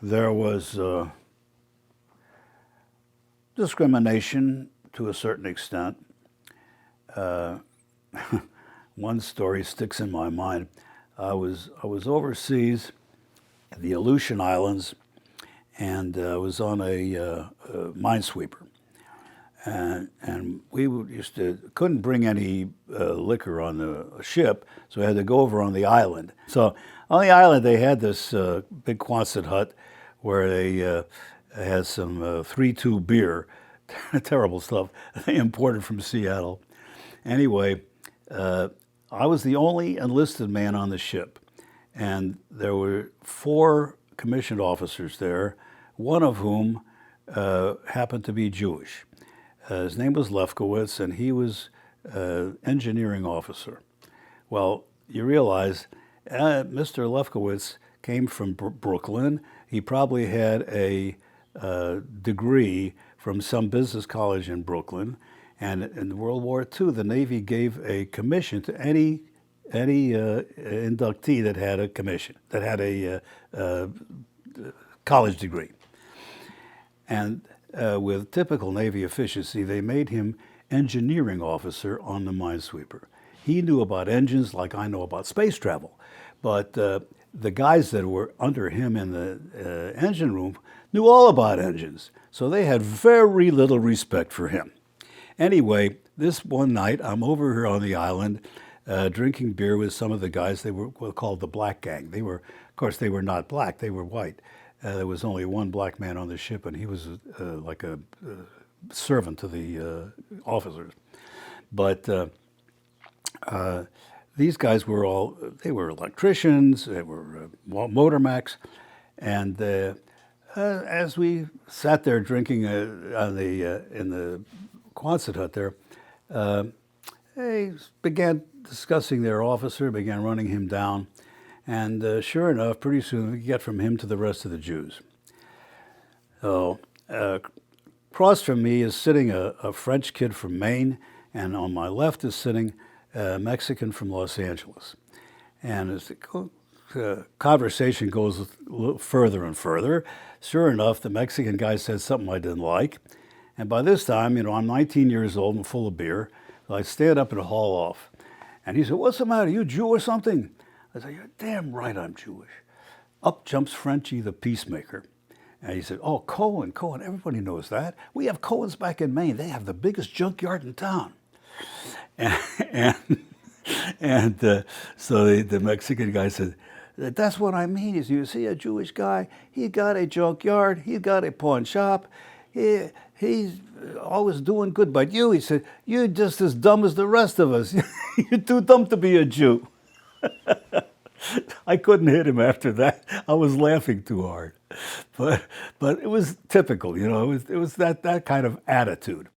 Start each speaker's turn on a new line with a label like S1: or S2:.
S1: There was discrimination to a certain extent. One story sticks in my mind. I was overseas at the Aleutian Islands, and I was on a minesweeper. And we couldn't bring any liquor on the ship, so we had to go over on the island. So on the island, they had this big Quonset hut where they had some 3-2 beer, terrible stuff, they imported from Seattle. Anyway, I was the only enlisted man on the ship, and there were 4 commissioned officers there, one of whom happened to be Jewish. His name was Lefkowitz, and he was engineering officer. Well, you realize Mr. Lefkowitz came from Brooklyn. He probably had a degree from some business college in Brooklyn. And in World War II, the Navy gave a commission to any inductee that had a commission, that had a college degree. And with typical Navy efficiency, they made him engineering officer on the minesweeper. He knew about engines like I know about space travel, but the guys that were under him in the engine room knew all about engines, so they had very little respect for him. Anyway, this one night, I'm over here on the island drinking beer with some of the guys. They were called the Black Gang. They were, of course, they were not black, they were white. There was only one black man on the ship, and he was like a servant to the officers. But these guys were they were electricians, they were motor mechs, and as we sat there drinking in the Quonset hut there, they began discussing their officer, began running him down. And sure enough, pretty soon we get from him to the rest of the Jews. So across from me is sitting a French kid from Maine, and on my left is sitting a Mexican from Los Angeles. And as the conversation goes a little further and further, sure enough, the Mexican guy said something I didn't like. And by this time, I'm 19 years old and full of beer. So I stand up and haul off. And he said, "What's the matter? You Jew or something?" I said, "You're damn right I'm Jewish." Up jumps Frenchie the peacemaker. And he said, "Oh, Cohon, everybody knows that. We have Cohons back in Maine. They have the biggest junkyard in town." So the Mexican guy said, "That's what I mean. Is you see a Jewish guy, he got a junkyard, he got a pawn shop, he's always doing good. But you," he said, "you're just as dumb as the rest of us. You're too dumb to be a Jew." I couldn't hit him after that. I was laughing too hard. But it was typical, it was that kind of attitude.